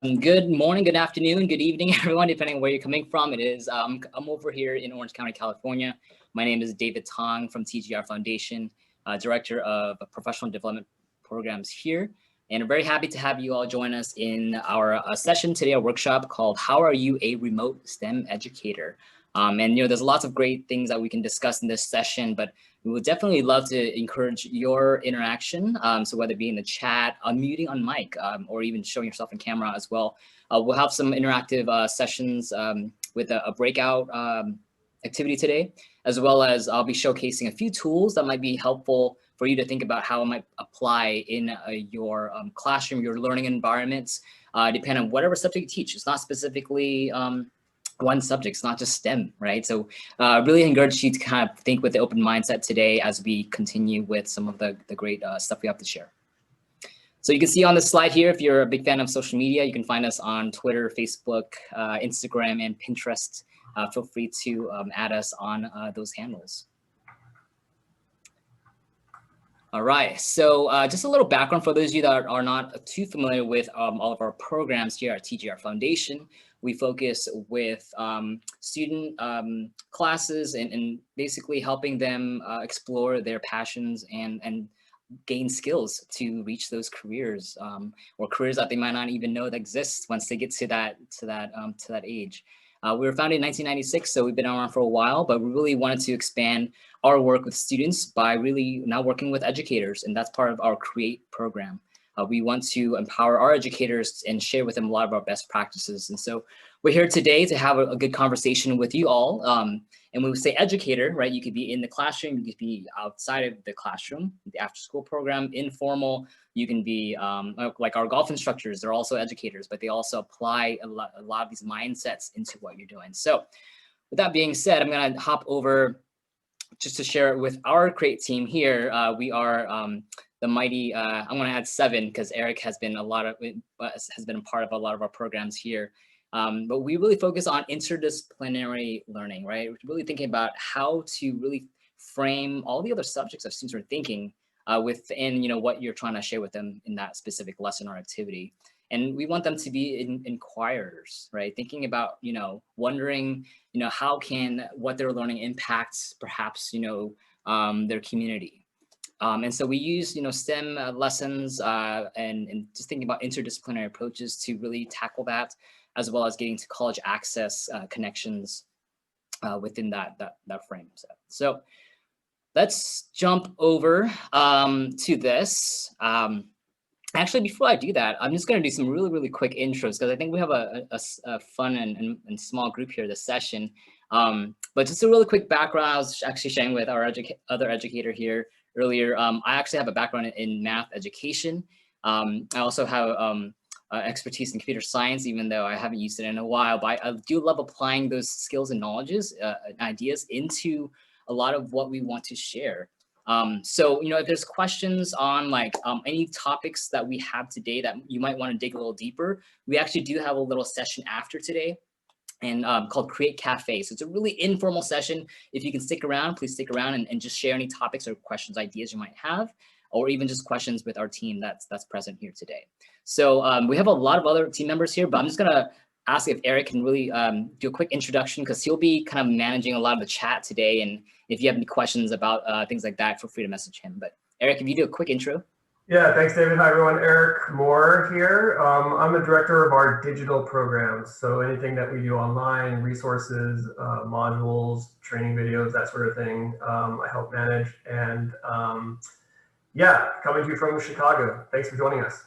Good morning, good afternoon, good evening, everyone, depending on where you're coming from. I'm over here in Orange County, California. My name is David Tong from TGR Foundation, Director of Professional Development Programs here. And I'm very happy to have you all join us in our session today, a workshop called How Are You a Remote STEM Educator? There's lots of great things that we can discuss in this session, but we would definitely love to encourage your interaction. So whether it be in the chat, unmuting on mic, or even showing yourself in camera as well. We'll have some interactive sessions with a breakout activity today, as well as I'll be showcasing a few tools that might be helpful for you to think about how it might apply in your classroom, your learning environments, depending on whatever subject you teach. It's not specifically one subject, it's not just STEM, right? So really encourage you to kind of think with the open mindset today as we continue with some of the great stuff we have to share. So you can see on the slide here, if you're a big fan of social media, you can find us on Twitter, Facebook, Instagram, and Pinterest. Feel free to add us on those handles. All right, so just a little background for those of you that are not too familiar with all of our programs here at TGR Foundation. We focus with student classes and basically helping them explore their passions and gain skills to reach those careers or careers that they might not even know that exist once they get to that age. We were founded in 1996, so we've been around for a while, but we really wanted to expand our work with students by really now working with educators, and that's part of our CREATE program. We want to empower our educators and share with them a lot of our best practices. And so we're here today to have a good conversation with you all. And when we say educator, right, you could be in the classroom, you could be outside of the classroom, the after school program, informal. You can be like our golf instructors, they're also educators, but they also apply a lot of these mindsets into what you're doing. So with that being said, I'm gonna hop over just to share it with our CREATE team here. We are the mighty, I'm gonna add 7 because Eric has been a part of a lot of our programs here. But we really focus on interdisciplinary learning, right? We're really thinking about how to really frame all the other subjects that students are thinking within, what you're trying to share with them in that specific lesson or activity. And we want them to be inquirers, right? Thinking about, wondering, how can what they're learning impact perhaps, their community. And so we use, STEM lessons and just thinking about interdisciplinary approaches to really tackle that, as well as getting to college access connections within that frame set. So let's jump over to this. Actually, before I do that, I'm just going to do some really quick intros because I think we have a fun and small group here this session. But just a really quick background, I was actually sharing with our other educator here earlier. I actually have a background in math education. I also have expertise in computer science, even though I haven't used it in a while, but I do love applying those skills and knowledges, ideas into a lot of what we want to share. So, if there's questions on like any topics that we have today that you might want to dig a little deeper, we actually do have a little session after today and called Create Cafe. So it's a really informal session. If you can stick around, please stick around and just share any topics or questions, ideas you might have, or even just questions with our team that's present here today. So we have a lot of other team members here, but I'm just gonna ask if Eric can really do a quick introduction because he'll be kind of managing a lot of the chat today. And if you have any questions about things like that, feel free to message him. But Eric, if you do a quick intro. Yeah, thanks, David. Hi, everyone. Eric Moore here. I'm the director of our digital programs. So anything that we do online, resources, modules, training videos, that sort of thing, I help manage. And yeah, coming to you from Chicago. Thanks for joining us.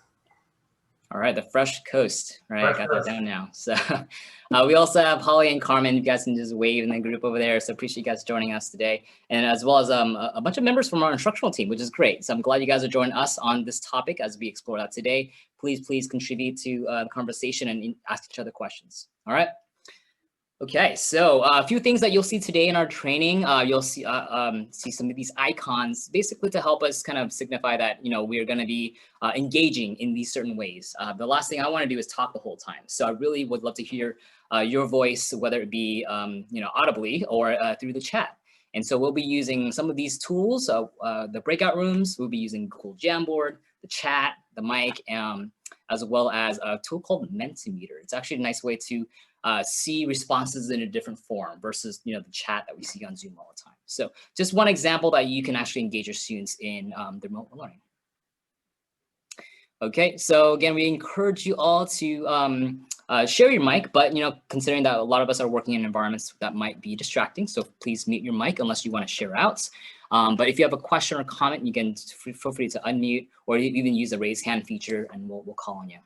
All right, the Fresh Coast, right? I got that down now. So we also have Holly and Carmen. You guys can just wave in the group over there. So appreciate you guys joining us today. And as well as a bunch of members from our instructional team, which is great. So I'm glad you guys are joining us on this topic as we explore that today. Please contribute to the conversation and ask each other questions. All right. Okay, so a few things that you'll see today in our training. You'll see some of these icons basically to help us kind of signify that, we're going to be engaging in these certain ways. The last thing I want to do is talk the whole time. So I really would love to hear your voice, whether it be, audibly or through the chat. And so we'll be using some of these tools. So the breakout rooms, we'll be using Google Jamboard, the chat, the mic, as well as a tool called Mentimeter. It's actually a nice way to see responses in a different form versus the chat that we see on Zoom all the time. So just one example that you can actually engage your students in the remote learning. Okay, so again, we encourage you all to share your mic, but considering that a lot of us are working in environments that might be distracting, so please mute your mic unless you want to share out. But if you have a question or comment, you can feel free to unmute or even use the raise hand feature, and we'll call on you.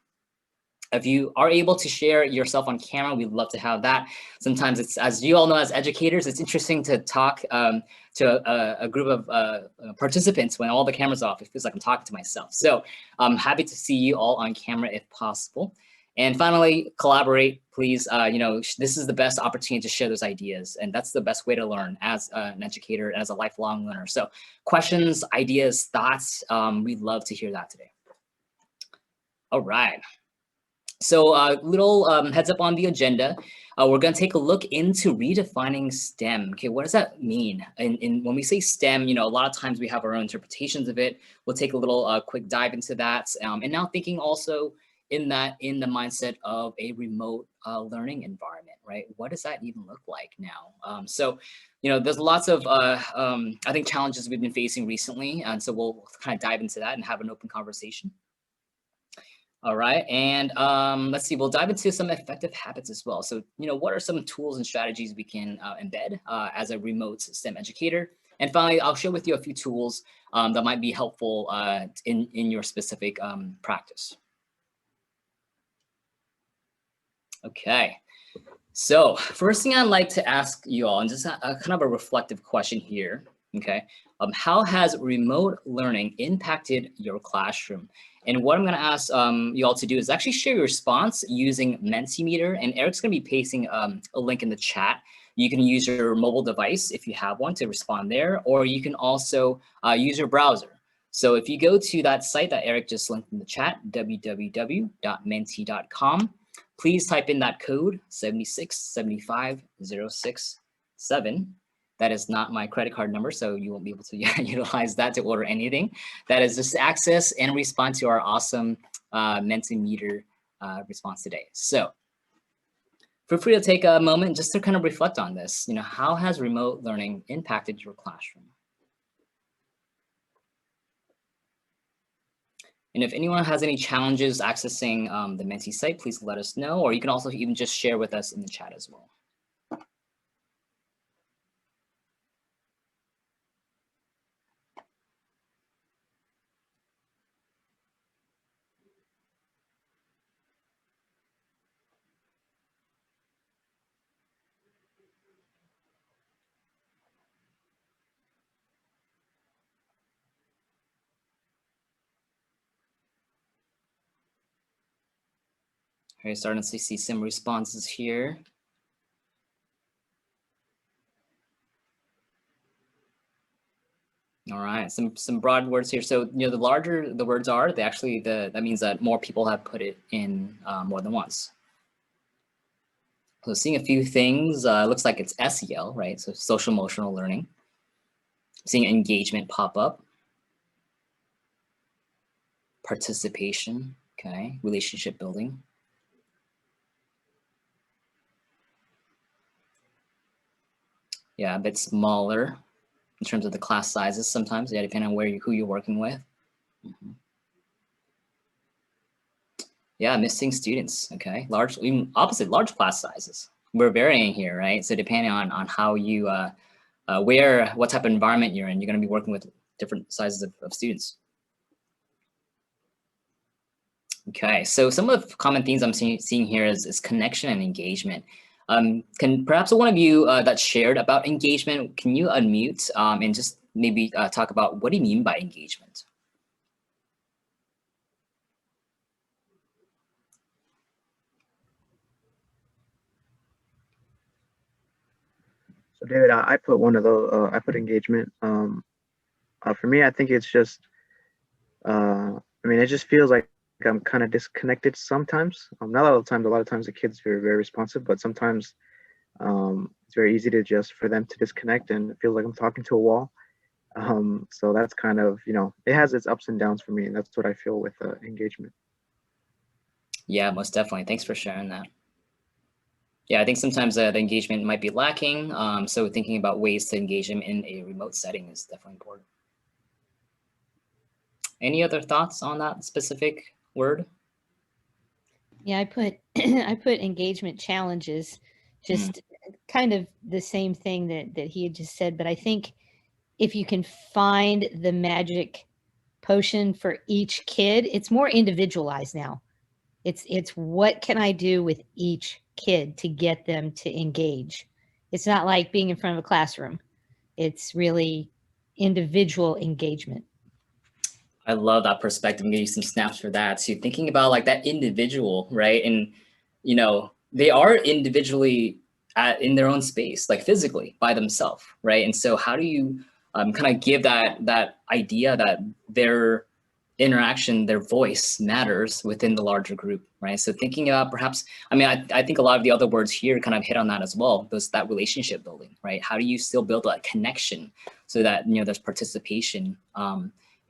If you are able to share yourself on camera, we'd love to have that. Sometimes it's, as you all know, as educators, it's interesting to talk to a group of participants when all the cameras are off. It feels like I'm talking to myself. So I'm happy to see you all on camera if possible. And finally, collaborate, please. This is the best opportunity to share those ideas. And that's the best way to learn as an educator, as a lifelong learner. So questions, ideas, thoughts, we'd love to hear that today. All right. So little heads up on the agenda. We're going to take a look into redefining STEM. Okay, what does that mean? And when we say STEM, a lot of times we have our own interpretations of it. We'll take a little quick dive into that. And now thinking also in the mindset of a remote learning environment, right? What does that even look like now? So there's lots of, I think, challenges we've been facing recently. And so we'll kind of dive into that and have an open conversation. All right, and let's see, we'll dive into some effective habits as well. So, what are some tools and strategies we can embed as a remote STEM educator? And finally, I'll share with you a few tools that might be helpful in your specific practice. Okay, so first thing I'd like to ask you all, and just kind of a reflective question here, okay? How has remote learning impacted your classroom? And what I'm going to ask you all to do is actually share your response using Mentimeter. And Eric's going to be pasting a link in the chat. You can use your mobile device if you have one to respond there, or you can also use your browser. So if you go to that site that Eric just linked in the chat, www.menti.com, please type in that code 7675067. That is not my credit card number, so you won't be able to utilize that to order anything. That is just access and respond to our awesome Mentimeter response today. So feel free to take a moment just to kind of reflect on this. How has remote learning impacted your classroom? And if anyone has any challenges accessing the Menti site, please let us know, or you can also even just share with us in the chat as well. Okay, starting to see some responses here. All right, some broad words here. So the larger the words are, that means that more people have put it in more than once. So seeing a few things, looks like it's SEL, right? So social emotional learning. Seeing engagement pop up. Participation, okay, relationship building. Yeah, a bit smaller in terms of the class sizes sometimes, yeah, depending on who you're working with. Yeah, missing students, okay. Even opposite, large class sizes. We're varying here, right? So depending on how you, what type of environment you're in, you're gonna be working with different sizes of students. Okay, so some of the common themes I'm seeing here is connection and engagement. Can perhaps one of you that shared about engagement, can you unmute and just maybe talk about what do you mean by engagement? So David, I put one of those, I put engagement. For me, I think it's just, it just feels like I'm kind of disconnected sometimes. Not all the time, a lot of times the kids are very responsive, but sometimes it's very easy for them to disconnect and it feels like I'm talking to a wall. So that's kind of, it has its ups and downs for me, and that's what I feel with engagement. Yeah, most definitely. Thanks for sharing that. Yeah, I think sometimes the engagement might be lacking. So thinking about ways to engage them in a remote setting is definitely important. Any other thoughts on that specific word? Yeah, I put I put engagement challenges, just kind of the same thing that he had just said. But I think if you can find the magic potion for each kid, it's more individualized now. It's what can I do with each kid to get them to engage? It's not like being in front of a classroom. It's really individual engagement. I love that perspective. I'm giving you some snaps for that. So thinking about like that individual, right? And, you know, they are individually in their own space, like physically by themselves, right? And so how do you kind of give that idea that their interaction, their voice matters within the larger group, right? So thinking about perhaps, I mean, I think a lot of the other words here kind of hit on that as well. That relationship building, right? How do you still build that connection so that, you know, there's participation,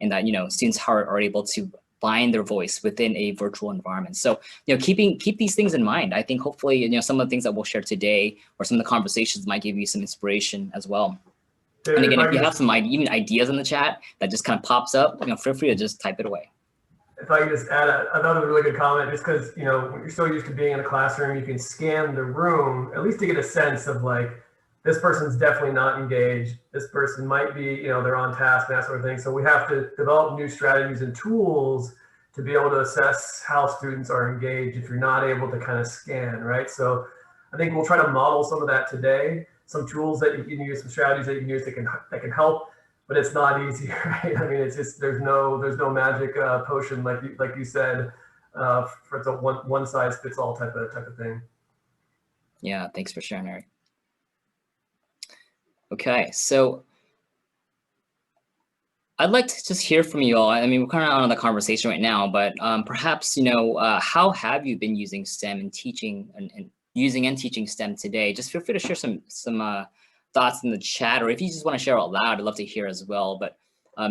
and that, you know, students are able to find their voice within a virtual environment. So, you know, keep these things in mind. I think hopefully, you know, some of the things that we'll share today or some of the conversations might give you some inspiration as well. David, And again, if you have some even ideas in the chat that just kind of pops up, you know, feel free to just type it away. If I could just add another really good comment, just because, you know, when you're so used to being in a classroom, you can scan the room, at least to get a sense of like, this person's definitely not engaged. This person might be, you know, they're on task and that sort of thing. So we have to develop new strategies and tools to be able to assess how students are engaged if you're not able to kind of scan, right? So I think we'll try to model some of that today, some tools that you can use, some strategies that you can use that can help, but it's not easy, right? I mean, it's just, there's no magic potion, like you said, for it's a one size fits all type of thing. Yeah, thanks for sharing, Eric. Okay, so I'd like to just hear from you all. I mean, we're kind of on the conversation right now, but perhaps, you know, how have you been using STEM and teaching and using and teaching STEM today? Just feel free to share some thoughts in the chat, or if you just want to share out loud, I'd love to hear as well. But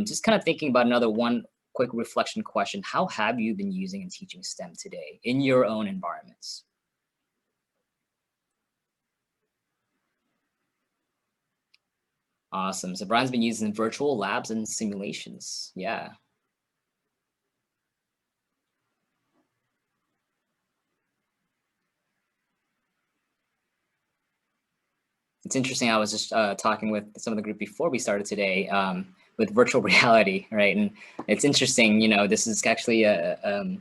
just kind of thinking about another one quick reflection question. How have you been using and teaching STEM today in your own environments? Awesome. So Brian's been using virtual labs and simulations. Yeah. It's interesting. I was just talking with some of the group before we started today with virtual reality, right? And it's interesting, you know, this is actually a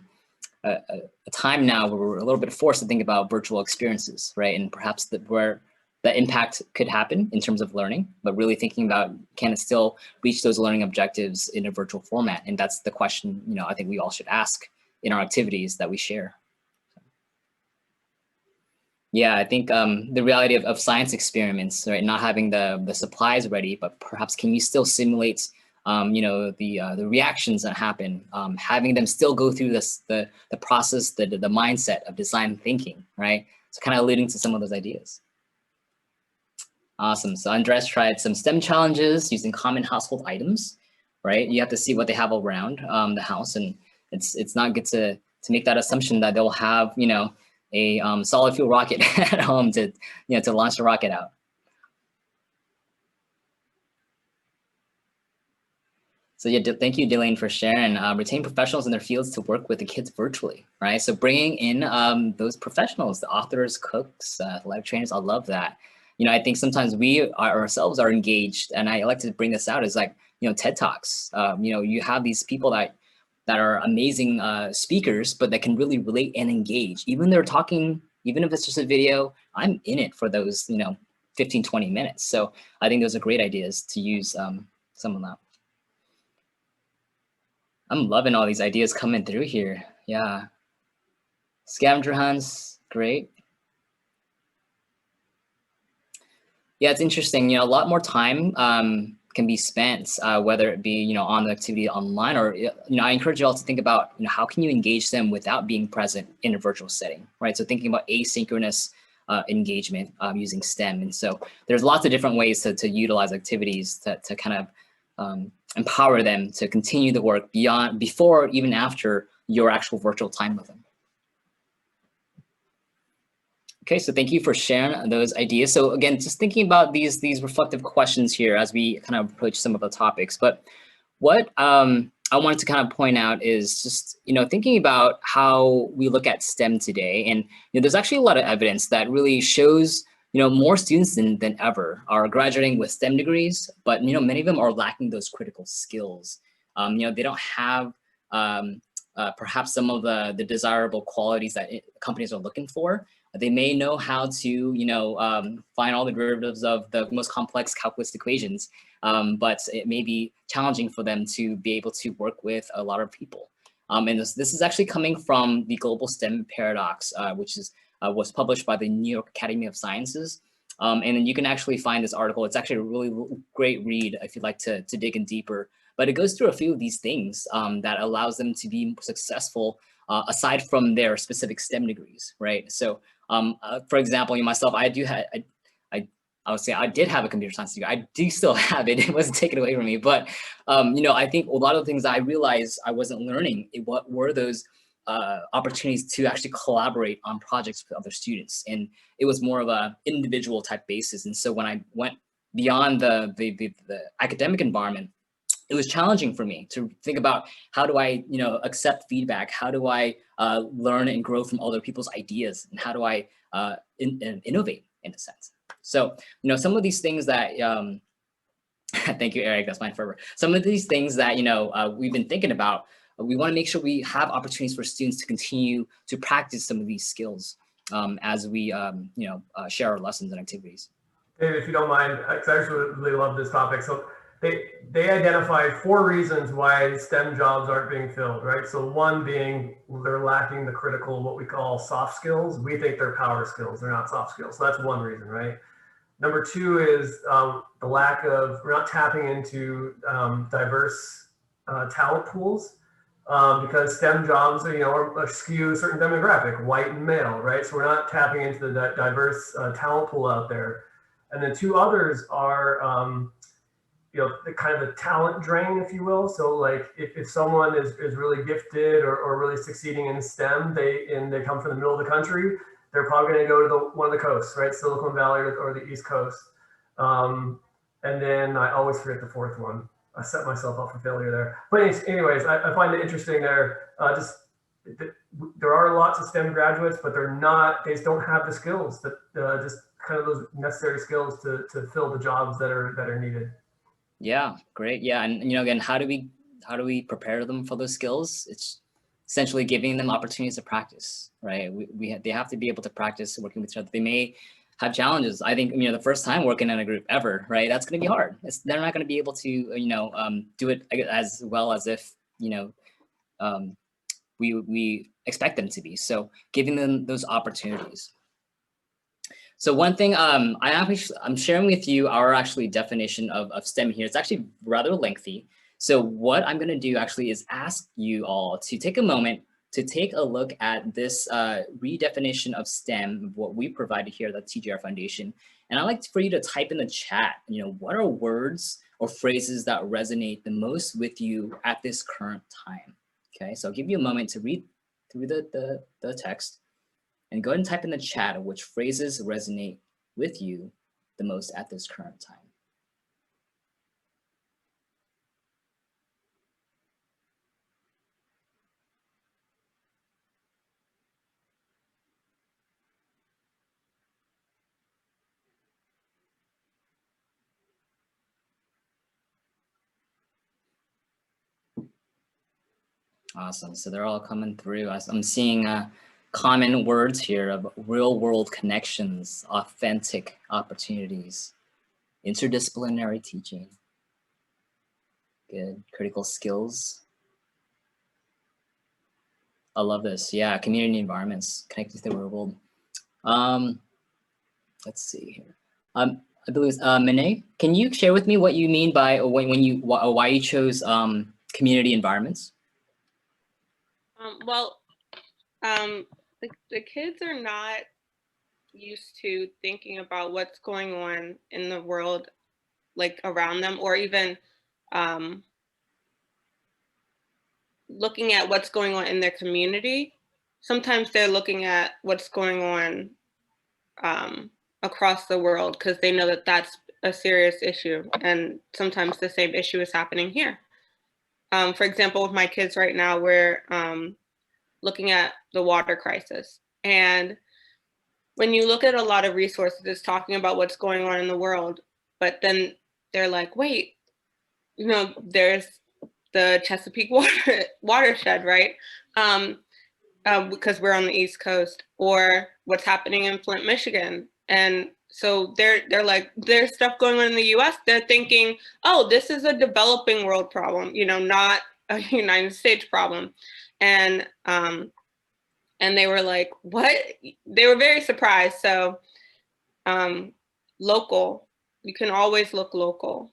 time now where we're a little bit forced to think about virtual experiences, right? And perhaps where the impact could happen in terms of learning, but really thinking about, can it still reach those learning objectives in a virtual format? And that's the question, you know, I think we all should ask in our activities that we share. Yeah, I think the reality of science experiments, right? Not having the supplies ready, but perhaps can you still simulate, you know, the reactions that happen, having them still go through the process, the mindset of design thinking, right? So kind of alluding to some of those ideas. Awesome. So Andres tried some STEM challenges using common household items, right? You have to see what they have around the house, and it's not good to make that assumption that they'll have, you know, a solid fuel rocket at home to, you know, to launch the rocket out. So yeah, thank you, Delane, for sharing. Retain professionals in their fields to work with the kids virtually, right? So bringing in those professionals, the authors, cooks, live trainers, I love that. You know, I think sometimes we ourselves are engaged, and I like to bring this out as like, you know, TED Talks. You know, you have these people that are amazing speakers, but that can really relate and engage. Even they're talking, even if it's just a video, I'm in it for those, you know, 15, 20 minutes. So I think those are great ideas to use some of that. I'm loving all these ideas coming through here. Yeah. Scavenger hunts, great. Yeah, it's interesting. You know, a lot more time can be spent, whether it be, you know, on the activity online, or, you know, I encourage you all to think about, you know, how can you engage them without being present in a virtual setting, right? So thinking about asynchronous engagement using STEM. And so there's lots of different ways to utilize activities to kind of empower them to continue the work before, even after your actual virtual time with them. Okay, so thank you for sharing those ideas. So again, just thinking about these reflective questions here as we kind of approach some of the topics. But what I wanted to kind of point out is just, thinking about how we look at STEM today. And there's actually a lot of evidence that really shows, more students than ever are graduating with STEM degrees, but, many of them are lacking those critical skills. They don't have perhaps some of the desirable qualities that companies are looking for. They may know how to, find all the derivatives of the most complex calculus equations, but it may be challenging for them to be able to work with a lot of people. And this is actually coming from the global STEM paradox, which was published by the New York Academy of Sciences. And then you can actually find this article. It's actually a really great read if you'd like to dig in deeper. But it goes through a few of these things that allows them to be successful aside from their specific STEM degrees, right? So, for example, myself, I would say I did have a computer science degree. I do still have it. It wasn't taken away from me. But, I think a lot of the things I realized I wasn't learning, what were those opportunities to actually collaborate on projects with other students. And it was more of a individual type basis. And so when I went beyond the academic environment, it was challenging for me to think about how do I, accept feedback? How do I learn and grow from other people's ideas? And how do I innovate in a sense? So, some of these things that, thank you, Eric, that's mine forever. Some of these things that, we've been thinking about, we want to make sure we have opportunities for students to continue to practice some of these skills as we, share our lessons and activities. David, if you don't mind, because I actually really love this topic. So they identified 4 reasons why STEM jobs aren't being filled, right? So one being they're lacking the critical, what we call soft skills. We think they're power skills. They're not soft skills. So that's one reason, right? Number 2 is the lack of, we're not tapping into diverse talent pools because STEM jobs are skew a certain demographic, white and male, right? So we're not tapping into the diverse talent pool out there. And then 2 others are, the kind of the talent drain, if you will. So like if someone is really gifted or really succeeding in STEM, they come from the middle of the country, they're probably going to go to one of the coasts, right? Silicon Valley or the East Coast. And then I always forget the 4th one. I set myself up for failure there. But anyways, I find it interesting there. There are lots of STEM graduates, but they just don't have the skills that just kind of those necessary skills to fill the jobs that are needed. Yeah, great. Yeah, and again, how do we prepare them for those skills? It's essentially giving them opportunities to practice, right? They have to be able to practice working with each other. They may have challenges. I think the first time working in a group ever, right? That's going to be hard. They're not going to be able to do it as well as if we expect them to be. So giving them those opportunities. So one thing I'm sharing with you our actually definition of STEM here. It's actually rather lengthy. So what I'm going to do actually is ask you all to take a moment to take a look at this redefinition of STEM, what we provided here at the TGR Foundation. And I'd like for you to type in the chat, what are words or phrases that resonate the most with you at this current time? Okay, so I'll give you a moment to read through the text. And go ahead and type in the chat of which phrases resonate with you the most at this current time. Awesome, so they're all coming through. I'm seeing common words here of real world connections, authentic opportunities, interdisciplinary teaching. Good, critical skills. I love this, yeah, community environments, connected to the real world. Let's see here. I believe, Mene, can you share with me what you mean by why you chose community environments? The kids are not used to thinking about what's going on in the world, like around them, or even looking at what's going on in their community. Sometimes they're looking at what's going on across the world, because they know that that's a serious issue, and sometimes the same issue is happening here. For example, with my kids right now, we're looking at the water crisis. And when you look at a lot of resources, it's talking about what's going on in the world, but then they're like, wait, you know, there's the Chesapeake watershed, right? Because we're on the East Coast, or what's happening in Flint, Michigan. And so they're like, there's stuff going on in the US. They're thinking, oh, this is a developing world problem, you know, not a United States problem. And they were like, what? They were very surprised. So local, you can always look local.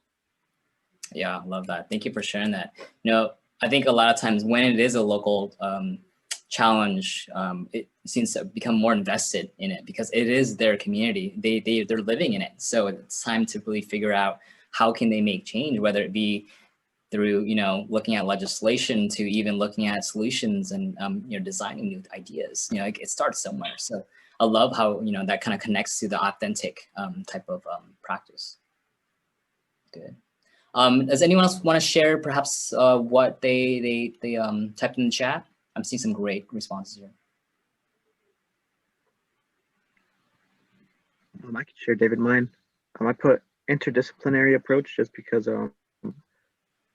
Yeah, I love that. Thank you for sharing that. You know, I think a lot of times when it is a local challenge, it seems to become more invested in it because it is their community. They're living in it. So it's time to really figure out how can they make change, whether it be through, you know, looking at legislation to even looking at solutions and, you know, designing new ideas. You know, it starts somewhere. So I love how, you know, that kind of connects to the authentic type of practice. Good. Does anyone else want to share perhaps what they typed in the chat? I'm seeing some great responses here. I can share, David, mine. I put interdisciplinary approach just because,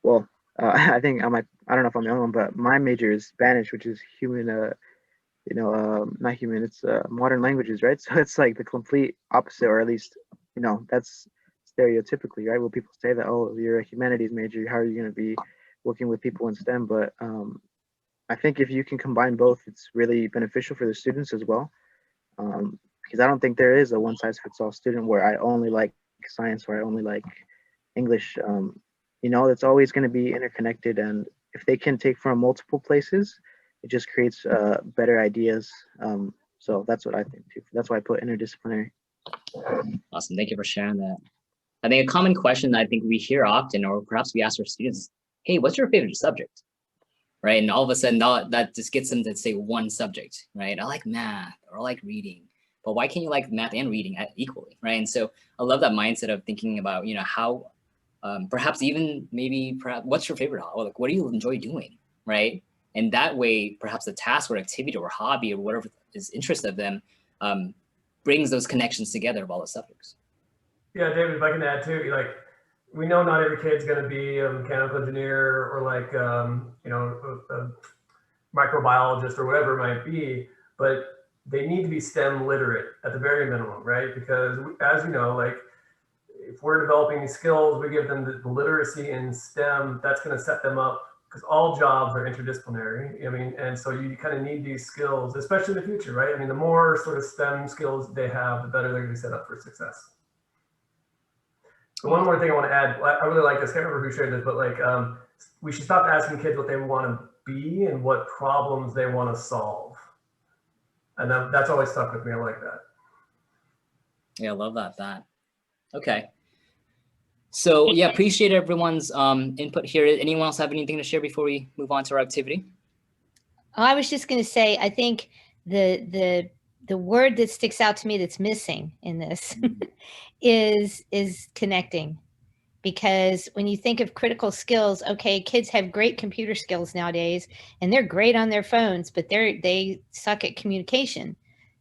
well, I think I don't know if I'm the only one, but my major is Spanish, which is human, you know, not human, it's modern languages, right? So it's like the complete opposite, or at least, you know, that's stereotypically, right? Well, people say that, oh, you're a humanities major, how are you going to be working with people in STEM? But I think if you can combine both, it's really beneficial for the students as well. Because I don't think there is a one size fits all student where I only like science or I only like English. You know, it's always going to be interconnected, and if they can take from multiple places, it just creates better ideas. So that's what I think too. That's why I put interdisciplinary. Awesome, thank you for sharing that. I think a common question that I think we hear often, or perhaps we ask our students, hey, what's your favorite subject? Right, and all of a sudden that just gets them to say one subject, right? I like math or I like reading, but why can't you like math and reading equally, right? And so I love that mindset of thinking about, you know, how perhaps even maybe what's your favorite hobby? Like, what do you enjoy doing, right? And that way, perhaps the task or activity or hobby or whatever is interest of them brings those connections together of all the subjects. Yeah, David, if I can add too, like, we know not every kid's going to be a mechanical engineer or like, you know, a microbiologist or whatever it might be, but they need to be STEM literate at the very minimum, right? Because as you know, like, if we're developing these skills, we give them the literacy in STEM, that's going to set them up, because all jobs are interdisciplinary. I mean, and so you kind of need these skills, especially in the future, right? I mean, the more sort of STEM skills they have, the better they're going to be set up for success. So one more thing I want to add, I really like this, I can't remember who shared this, but like, we should stop asking kids what they want to be and what problems they want to solve. And that's always stuck with me, I like that. Yeah, I love that. Okay. So yeah, appreciate everyone's input here. Anyone else have anything to share before we move on to our activity? I was just going to say, I think the word that sticks out to me that's missing in this is connecting. Because when you think of critical skills, okay, kids have great computer skills nowadays, and they're great on their phones, but they suck at communication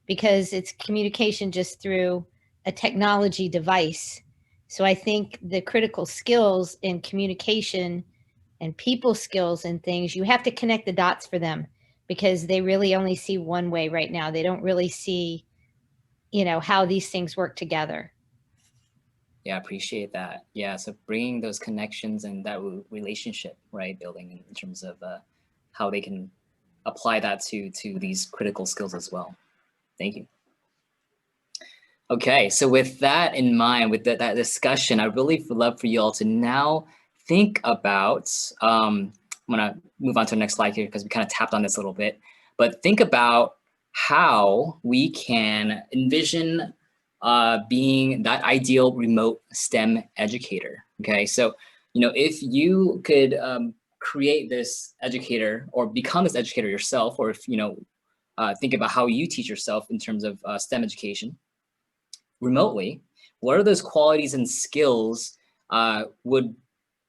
because it's communication just through a technology device. So I think the critical skills in communication and people skills and things, you have to connect the dots for them because they really only see one way right now. They don't really see, you know, how these things work together. Yeah, I appreciate that. Yeah, so bringing those connections and that relationship, right, building in terms of how they can apply that to these critical skills as well. Thank you. Okay, so with that in mind, with that discussion, I really would love for you all to now think about, I'm gonna move on to the next slide here because we kind of tapped on this a little bit, but think about how we can envision being that ideal remote STEM educator. Okay, so, you know, if you could create this educator or become this educator yourself, or if, you know, think about how you teach yourself in terms of STEM education, remotely, what are those qualities and skills would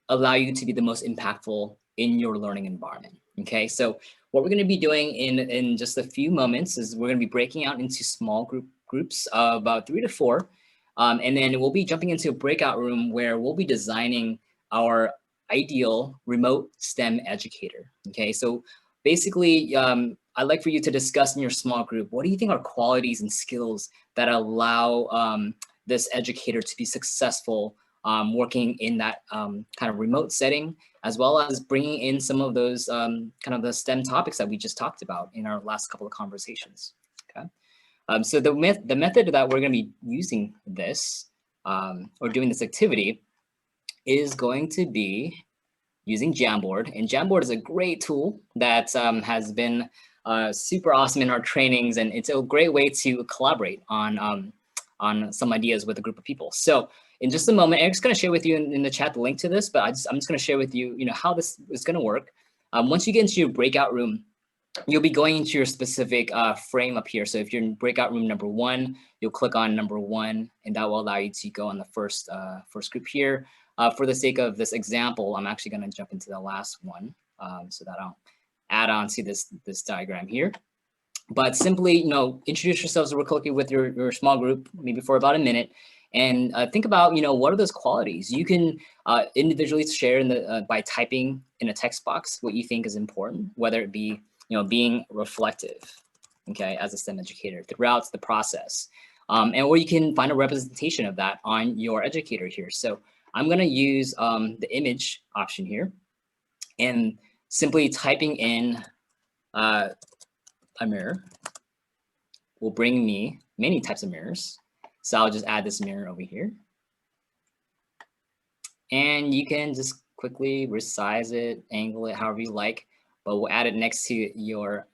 allow you to be the most impactful in your learning environment? Okay, so what we're going to be doing in just a few moments is we're going to be breaking out into small groups of about 3 to 4. And then we'll be jumping into a breakout room where we'll be designing our ideal remote STEM educator. Okay, so basically, I'd like for you to discuss in your small group, what do you think are qualities and skills that allow this educator to be successful working in that kind of remote setting, as well as bringing in some of those kind of the STEM topics that we just talked about in our last couple of conversations. Okay. So the method that we're going to be using this or doing this activity is going to be using Jamboard. And Jamboard is a great tool that has been super awesome in our trainings, and it's a great way to collaborate on some ideas with a group of people. So in just a moment, Eric's going to share with you in the chat the link to this, but I'm just going to share with you, how this is going to work. Once you get into your breakout room, you'll be going into your specific frame up here. So if you're in breakout room number 1, you'll click on number 1, and that will allow you to go on the first group here. For the sake of this example, I'm actually going to jump into the last one so that I'll add on to this diagram here. But simply, introduce yourselves real quickly with your small group, maybe for about a minute, and think about, what are those qualities? You can individually share by typing in a text box what you think is important, whether it be, being reflective, okay, as a STEM educator throughout the process. Or you can find a representation of that on your educator here. So I'm going to use the image option here, and simply typing in a mirror will bring me many types of mirrors. So I'll just add this mirror over here. And you can just quickly resize it, angle it, however you like, but we'll add it next to your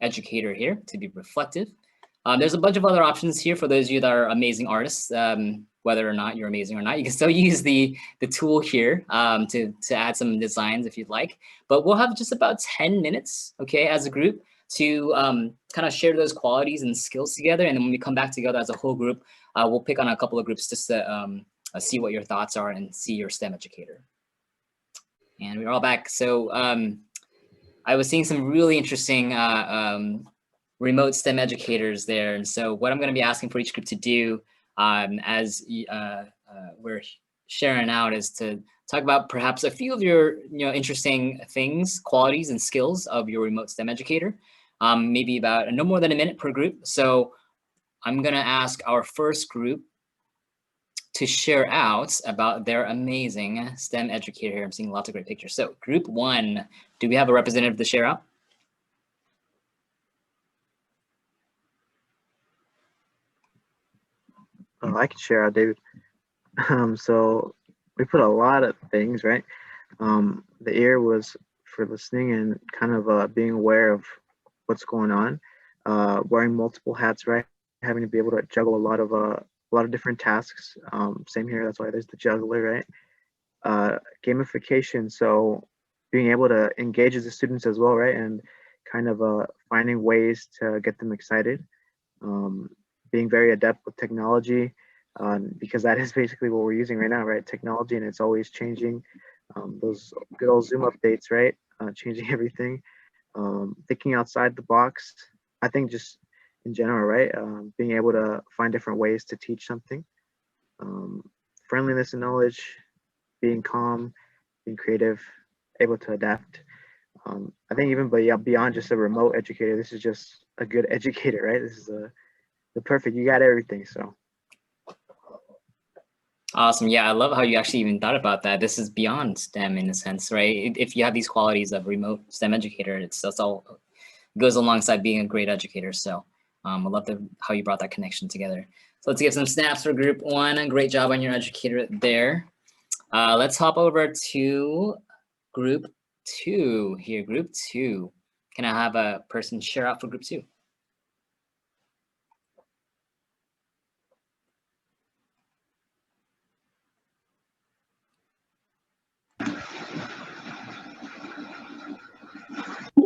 educator here to be reflective. There's a bunch of other options here for those of you that are amazing artists. Whether or not you're amazing or not, you can still use the tool here to add some designs if you'd like. But we'll have just about 10 minutes, okay, as a group to kind of share those qualities and skills together. And then when we come back together as a whole group, we'll pick on a couple of groups just to see what your thoughts are and see your STEM educator. And we're all back. So I was seeing some really interesting remote STEM educators there. And so what I'm going to be asking for each group to do as we're sharing out is to talk about perhaps a few of your interesting things, qualities, and skills of your remote STEM educator, maybe about no more than a minute per group. So I'm going to ask our first group to share out about their amazing STEM educator here. I'm seeing lots of great pictures. So group 1, do we have a representative to share out? I can share out, David. So we put a lot of things, right? The ear was for listening and kind of being aware of what's going on, wearing multiple hats, right? Having to be able to juggle a lot of different tasks. Same here, that's why there's the juggler, right? Gamification, so being able to engage the students as well, right? And kind of finding ways to get them excited. Being very adept with technology, because that is basically what we're using right now, right? Technology, and it's always changing. Those good old Zoom updates, right? Changing everything. Thinking outside the box. I think just in general, right? Being able to find different ways to teach something. Friendliness and knowledge, being calm, being creative, able to adapt. I think even beyond just a remote educator, this is just a good educator, right? This is the perfect, you got everything, so. Awesome. Yeah, I love how you actually even thought about that. This is beyond STEM in a sense, right? If you have these qualities of remote STEM educator, that's all goes alongside being a great educator. So I love how you brought that connection together. So let's give some snaps for group 1. Great job on your educator there. Let's hop over to group 2 here. Group 2. Can I have a person share out for group 2?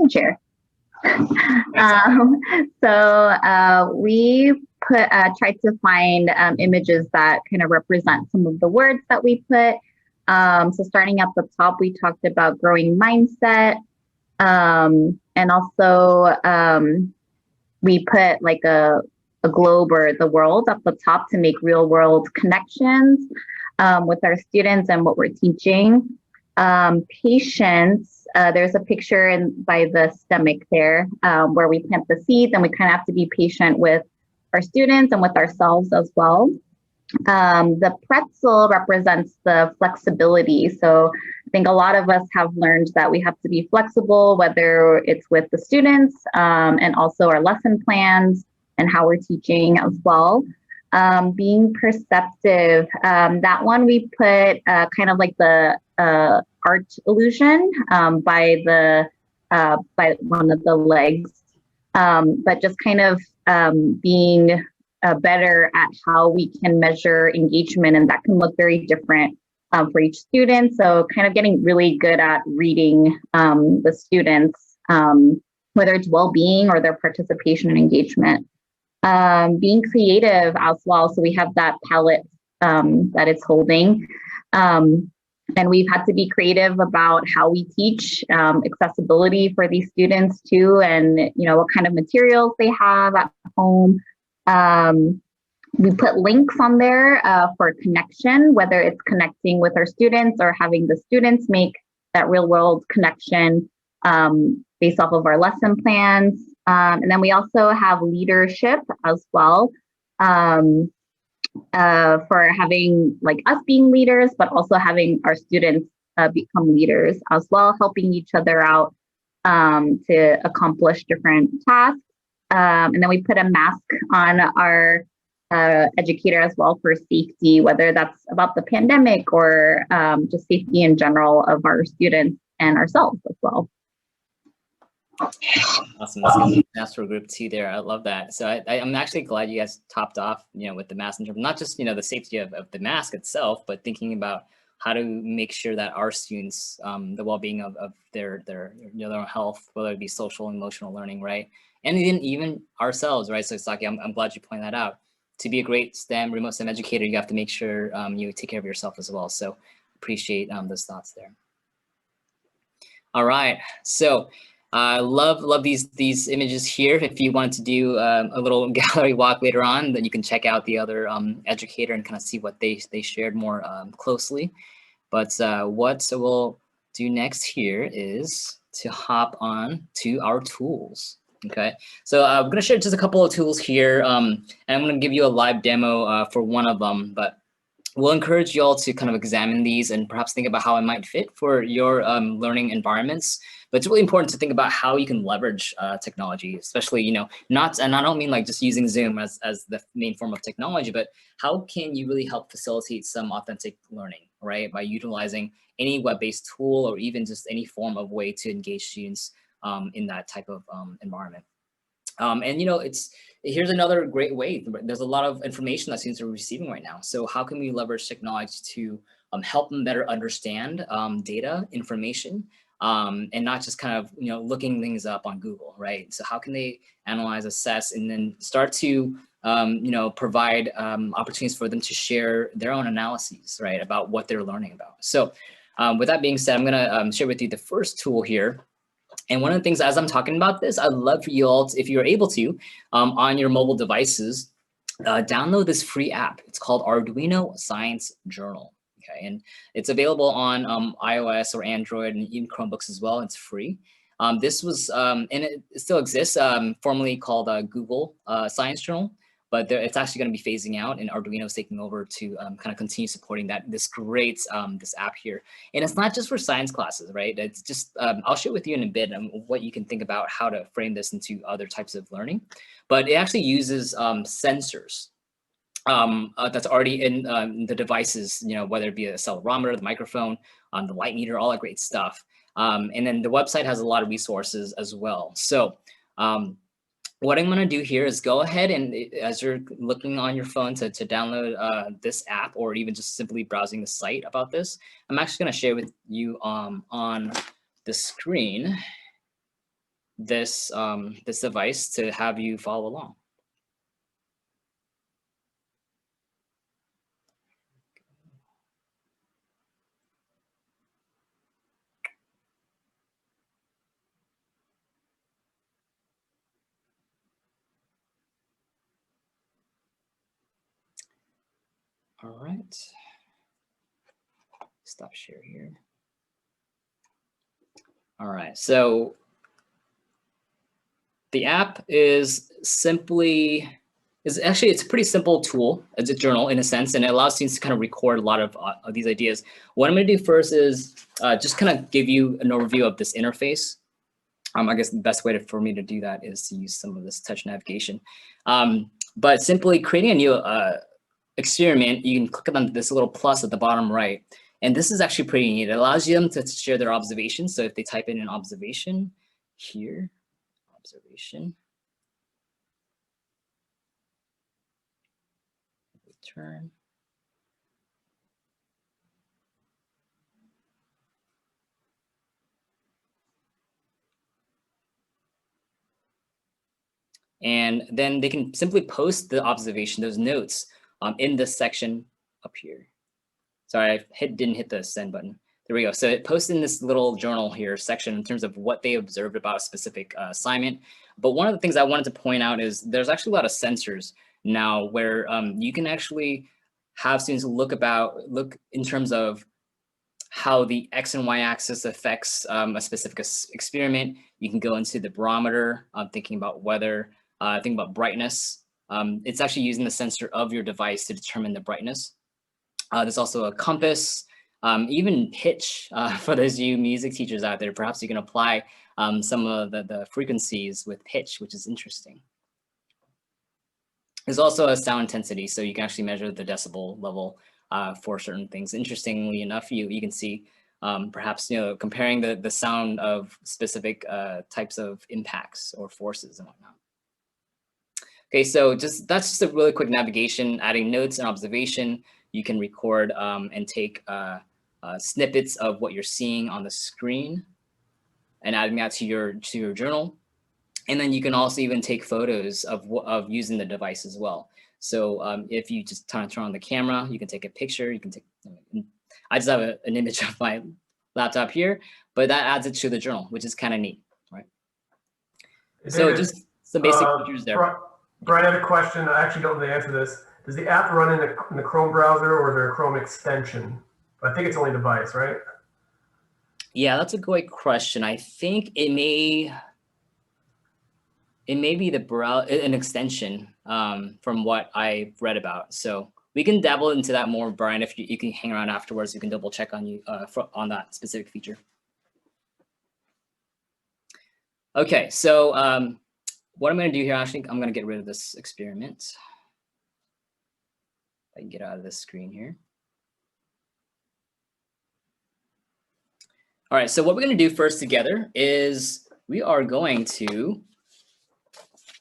Chair. So we tried to find images that kind of represent some of the words that we put. So starting at the top, we talked about growing mindset. And also we put like a globe or the world at the top to make real world connections with our students and what we're teaching. Patience, there's a picture by the stomach there where we plant the seeds, and we kind of have to be patient with our students and with ourselves as well. The pretzel represents the flexibility. So I think a lot of us have learned that we have to be flexible, whether it's with the students and also our lesson plans and how we're teaching as well. Being perceptive, that one we put kind of like the art illusion by one of the legs, but just kind of being better at how we can measure engagement, and that can look very different for each student. So kind of getting really good at reading the students, whether it's well-being or their participation and engagement. Being creative as well. So we have that palette that it's holding. And we've had to be creative about how we teach, accessibility for these students too, and what kind of materials they have at home. We put links on there for connection, whether it's connecting with our students or having the students make that real world connection based off of our lesson plans. And then we also have leadership as well for having like us being leaders, but also having our students become leaders as well, helping each other out to accomplish different tasks. And then we put a mask on our educator as well for safety, whether that's about the pandemic or just safety in general of our students and ourselves as well. Awesome. That's good master group too there. I love that. So I'm actually glad you guys topped off, with the mask in terms of not just, the safety of the mask itself, but thinking about how to make sure that our students, the well-being of their own health, whether it be social, emotional learning, right? And even ourselves, right? So Saki, I'm glad you pointed that out. To be a great remote STEM educator, you have to make sure you take care of yourself as well. So appreciate those thoughts there. All right, so love these images here. If you want to do a little gallery walk later on, then you can check out the other educator and kind of see what they shared more closely. But what we'll do next here is to hop on to our tools. Okay, so I'm going to share just a couple of tools here, and I'm going to give you a live demo for one of them, but we'll encourage you all to kind of examine these and perhaps think about how it might fit for your learning environments. But it's really important to think about how you can leverage technology, especially, and I don't mean like just using Zoom as the main form of technology, but how can you really help facilitate some authentic learning, right? By utilizing any web-based tool or even just any form of way to engage students in that type of environment. And here's another great way. There's a lot of information that students are receiving right now. So how can we leverage technology to help them better understand data, information, and not just kind of looking things up on Google, right? So how can they analyze, assess, and then start to provide opportunities for them to share their own analyses, right, about what they're learning about. So with that being said, I'm gonna share with you the first tool here. And one of the things, as I'm talking about this, I'd love for you all, to, if you're able to, on your mobile devices, download this free app. It's called Arduino Science Journal. Okay, and it's available on iOS or Android and even Chromebooks as well. It's free. This was, and it still exists, formerly called Google Science Journal, but it's actually going to be phasing out, and Arduino is taking over to kind of continue supporting this great this app here. And it's not just for science classes, right? It's just I'll share with you in a bit what you can think about how to frame this into other types of learning. But it actually uses sensors that's already in the devices, whether it be a accelerometer, the microphone, the light meter, all that great stuff. And then the website has a lot of resources as well. So what I'm going to do here is go ahead and, as you're looking on your phone to download this app, or even just simply browsing the site about this, I'm actually going to share with you on the screen this this device to have you follow along. All right. Stop share here. All right, so the app is actually, it's a pretty simple tool. It's a journal in a sense, and it allows students to kind of record a lot of these ideas. What I'm gonna do first is just kind of give you an overview of this interface. I guess the best way for me to do that is to use some of this touch navigation. But simply creating a new experiment, you can click on this little plus at the bottom right. And this is actually pretty neat. It allows them to share their observations. So if they type in an observation here, observation, return. And then they can simply post the observation, those notes, in this section up here. Sorry, I didn't hit the send button. There we go. So it posts in this little journal here section in terms of what they observed about a specific assignment. But one of the things I wanted to point out is there's actually a lot of sensors now where you can actually have students look in terms of how the X and Y axis affects a specific experiment. You can go into the barometer, thinking about weather, thinking about brightness. It's actually using the sensor of your device to determine the brightness. There's also a compass, even pitch. For those of you music teachers out there, perhaps you can apply some of the frequencies with pitch, which is interesting. There's also a sound intensity, so you can actually measure the decibel level for certain things. Interestingly enough, you can see perhaps comparing the sound of specific types of impacts or forces and whatnot. Okay, so that's just a really quick navigation, adding notes and observation. You can record and take snippets of what you're seeing on the screen and adding that to your journal. And then you can also even take photos of using the device as well. So if you just turn on the camera, you can take a picture. You can take. I just have an image of my laptop here, but that adds it to the journal, which is kind of neat, right? David, so just some basic features there. Brian, I have a question. I actually don't know the answer to this. Does the app run in the Chrome browser or is there a Chrome extension? I think it's only device, right? Yeah, that's a great question. I think it may be an extension from what I read about. So we can dabble into that more, Brian. If you can hang around afterwards, you can double check on on that specific feature. Okay, so what I'm going to do here, actually, I'm going to get rid of this experiment. I can get out of this screen here. All right, so what we're going to do first together is we are going to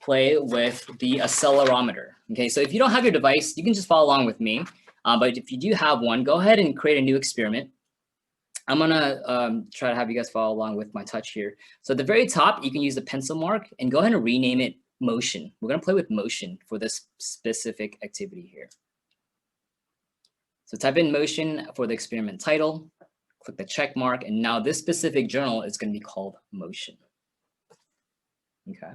play with the accelerometer. Okay, so if you don't have your device, you can just follow along with me. But if you do have one, go ahead and create a new experiment. I'm gonna try to have you guys follow along with my touch here. So at the very top, you can use the pencil mark and go ahead and rename it motion. We're gonna play with motion for this specific activity here. So type in motion for the experiment title, click the check mark, and now this specific journal is gonna be called motion. Okay.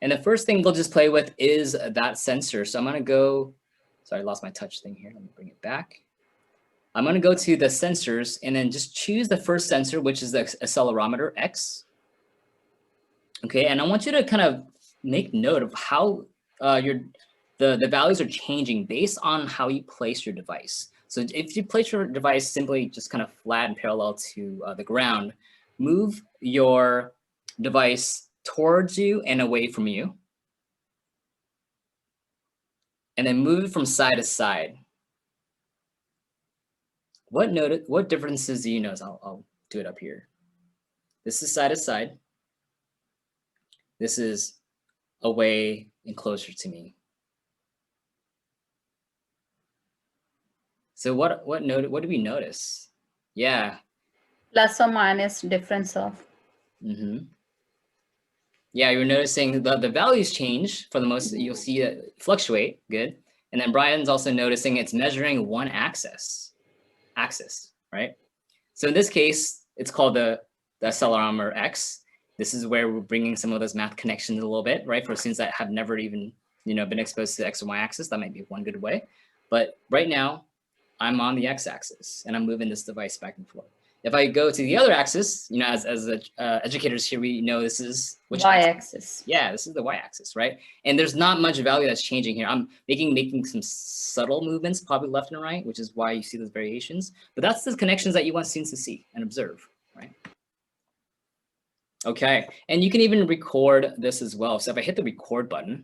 And the first thing we'll just play with is that sensor. So I'm gonna go, sorry, I lost my touch thing here. Let me bring it back. I'm gonna go to the sensors and then just choose the first sensor, which is the accelerometer X. Okay, and I want you to kind of make note of how the values are changing based on how you place your device. So if you place your device simply just kind of flat and parallel to the ground, move your device towards you and away from you. And then move it from side to side. What differences do you notice? I'll do it up here. This is side to side. This is away and closer to me. So what do we notice? Yeah. Plus or minus difference of. Mm-hmm. Yeah, you're noticing the values change for the most. You'll see it fluctuate. Good. And then Brian's also noticing it's measuring one axis, right? So in this case, it's called the accelerometer X. This is where we're bringing some of those math connections a little bit, right? For students that have never even, been exposed to the X and Y axis, that might be one good way. But right now, I'm on the x-axis and I'm moving this device back and forth. If I go to the other axis, you know, as educators here, we know this is which y-axis. Yeah, this is the y-axis, right? And there's not much value that's changing here. I'm making some subtle movements, probably left and right, which is why you see those variations. But that's the connections that you want students to see and observe, right? Okay, and you can even record this as well. So if I hit the record button,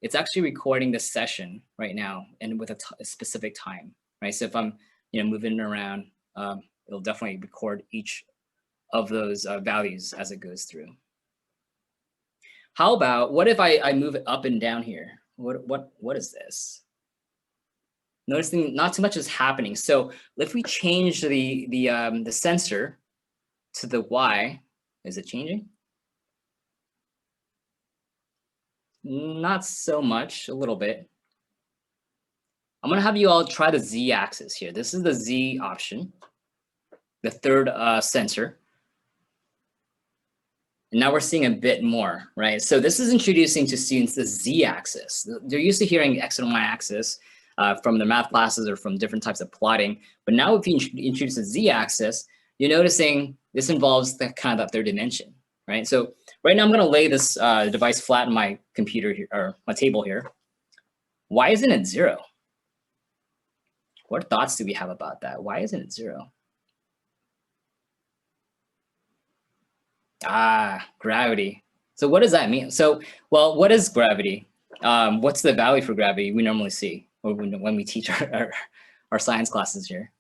it's actually recording the session right now and with a specific time, right? So if I'm, you know, moving around, it'll definitely record each of those values as it goes through. How about, what if I move it up and down here? What is this? Noticing not too much is happening. So if we change the sensor to the Y, is it changing? Not so much, a little bit. I'm gonna have you all try the Z axis here. This is the Z option, the third sensor. And now we're seeing a bit more, right? So this is introducing to students the Z axis. They're used to hearing X and Y axis from their math classes or from different types of plotting. But now if you introduce the Z axis, you're noticing this involves the kind of that third dimension, right? So right now I'm gonna lay this device flat in my computer here, or my table here. Why isn't it 0? What thoughts do we have about that? Why isn't it 0? Gravity. So what does that mean? So, well, what is gravity? What's the value for gravity we normally see or when we teach our science classes here?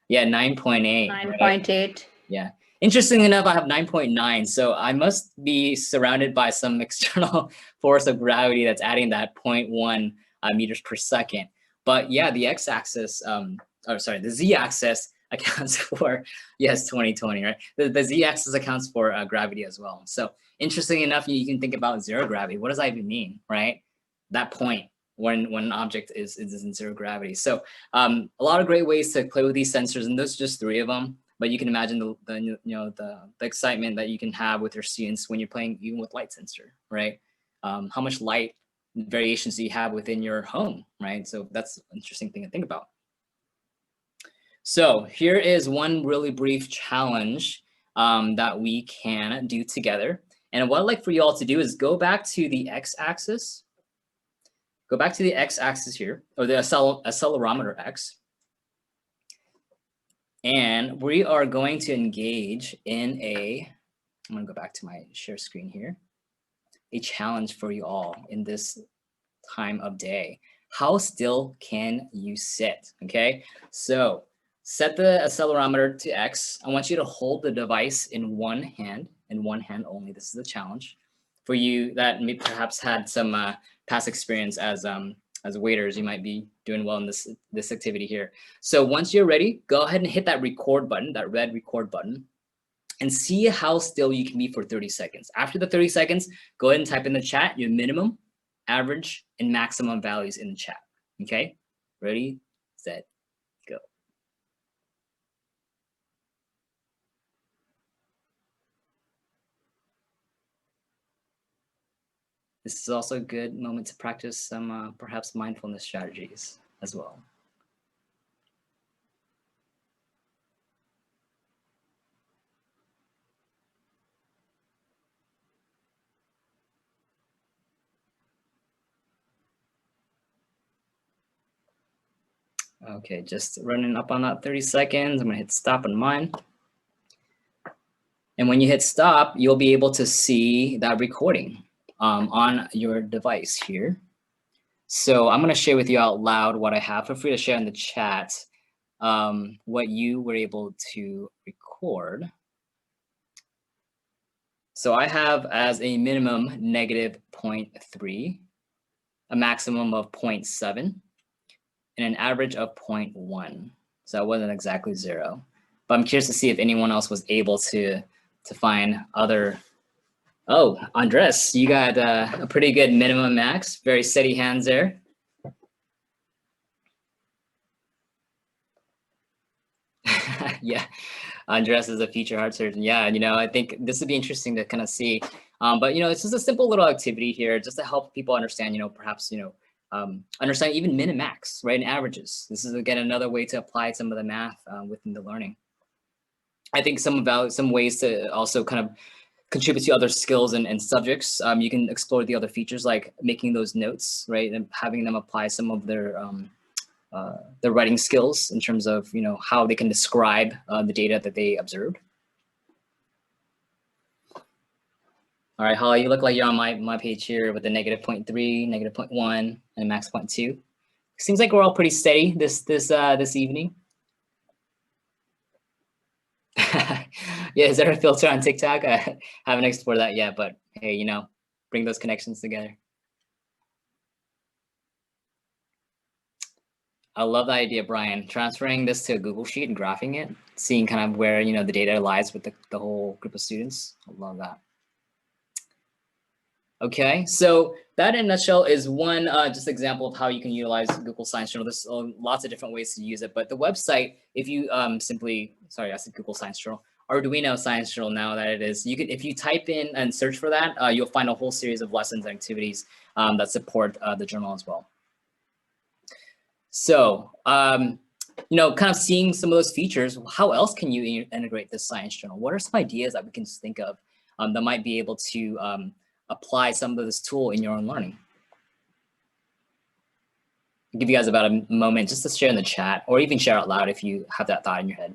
Yeah, 9.8. 9.8. Right? Yeah. Interestingly enough, I have 9.9. So I must be surrounded by some external force of gravity that's adding that 0.1 meters per second. But yeah, the x-axis, the z-axis accounts for, yes, 2020, right? The z-axis accounts for gravity as well. So interesting enough, you can think about zero gravity. What does that even mean, right? That point when an object is in zero gravity. So a lot of great ways to play with these sensors, and those are just 3 of them. But you can imagine the excitement that you can have with your students when you're playing even with light sensor, right? How much light variations do you have within your home, right? So that's an interesting thing to think about. So here is one really brief challenge that we can do together. And what I'd like for you all to do is go back to the x-axis. Go back to the x-axis here, or the accelerometer x. And we are going to engage in I'm gonna go back to my share screen here, a challenge for you all in this time of day. How still can you sit, okay? So set the accelerometer to X. I want you to hold the device in one hand only. This is a challenge for you that may perhaps had some past experience as waiters. You might be doing well in this activity here. So once you're ready, go ahead and hit that record button, that red record button, and see how still you can be for 30 seconds. After the 30 seconds, go ahead and type in the chat your minimum, average, and maximum values in the chat, okay? Ready, set, go. This is also a good moment to practice some perhaps mindfulness strategies as well. Okay, just running up on that 30 seconds. I'm gonna hit stop on mine. And when you hit stop, you'll be able to see that recording on your device here. So I'm gonna share with you out loud what I have. Feel free to share in the chat what you were able to record. So I have as a minimum -0.3, a maximum of 0.7, and an average of 0.1. So that wasn't exactly 0. But I'm curious to see if anyone else was able to find other. Oh, Andres, you got a pretty good minimum max. Very steady hands there. Yeah, Andres is a future heart surgeon. Yeah, you know, I think this would be interesting to kind of see. But, you know, it's just a simple little activity here just to help people understand, you know, perhaps, you know, understand even min and max, right, and averages. This is, again, another way to apply some of the math within the learning. I think some ways to also kind of contribute to other skills and subjects. You can explore the other features like making those notes, right, and having them apply some of their writing skills in terms of, you know, how they can describe the data that they observed. All right, Holly, you look like you're on my page here with the -0.3, -0.1, and max 0.2. Seems like we're all pretty steady this evening. Yeah, is there a filter on TikTok? I haven't explored that yet, but hey, you know, bring those connections together. I love the idea, Brian. Transferring this to a Google Sheet and graphing it, seeing kind of where, you know, the data lies with the whole group of students. I love that. Okay, so that in a nutshell is one just example of how you can utilize Google Science Journal. There's lots of different ways to use it, but the website, if you sorry, I said Google Science Journal, Arduino Science Journal now that it is, you can, if you type in and search for that, you'll find a whole series of lessons and activities that support the journal as well. So, you know, kind of seeing some of those features, how else can you integrate this science journal? What are some ideas that we can think of that might be able to apply some of this tool in your own learning? I'll give you guys about a moment just to share in the chat, or even share out loud if you have that thought in your head.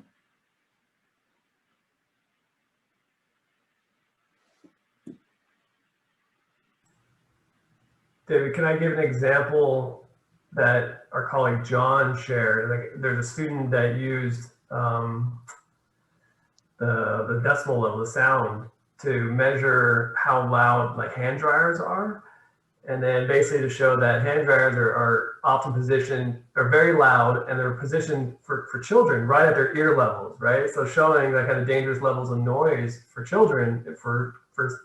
David, can I give an example that our colleague John shared? Like, there's a student that used the decimal level, the sound, to measure how loud like hand dryers are. And then basically to show that hand dryers are often positioned, are very loud, and they're positioned for children right at their ear levels, right? So showing that kind of dangerous levels of noise for children for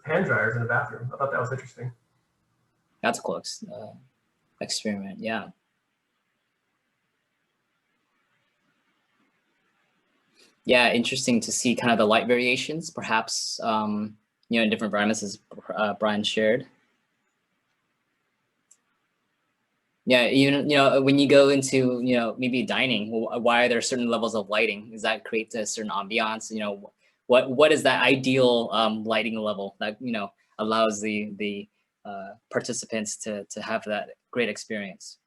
hand dryers in the bathroom. I thought that was interesting. That's a cool experiment, yeah. Yeah, interesting to see kind of the light variations, perhaps, you know, in different environments, as Brian shared. Yeah, even, you know, when you go into, you know, maybe dining, why are there certain levels of lighting? Does that create a certain ambiance? You know, what is that ideal lighting level that, you know, allows the participants to have that great experience?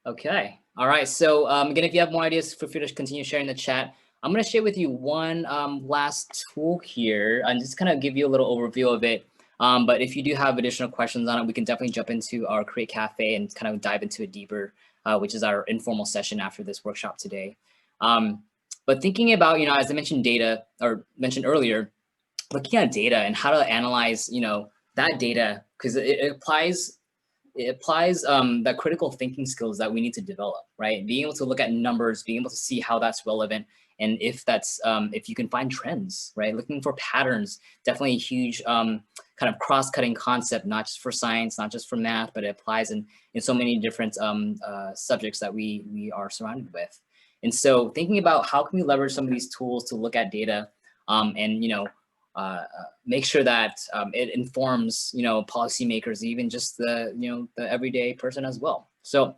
Okay, all right. So again, if you have more ideas, feel free to continue sharing in the chat. I'm going to share with you one last tool here and just kind of give you a little overview of it. But if you do have additional questions on it, we can definitely jump into our Create Cafe and kind of dive into it deeper, which is our informal session after this workshop today. But thinking about, you know, as I mentioned mentioned earlier, looking at data and how to analyze, you know, that data, because it applies that critical thinking skills that we need to develop, right? Being able to look at numbers, being able to see how that's relevant, and if that's if you can find trends, right? Looking for patterns, definitely a huge kind of cross-cutting concept, not just for science, not just for math, but it applies in so many different subjects that we are surrounded with. And so thinking about how can we leverage some of these tools to look at data and, you know, make sure that it informs, you know, policymakers, even just the, you know, the everyday person as well. So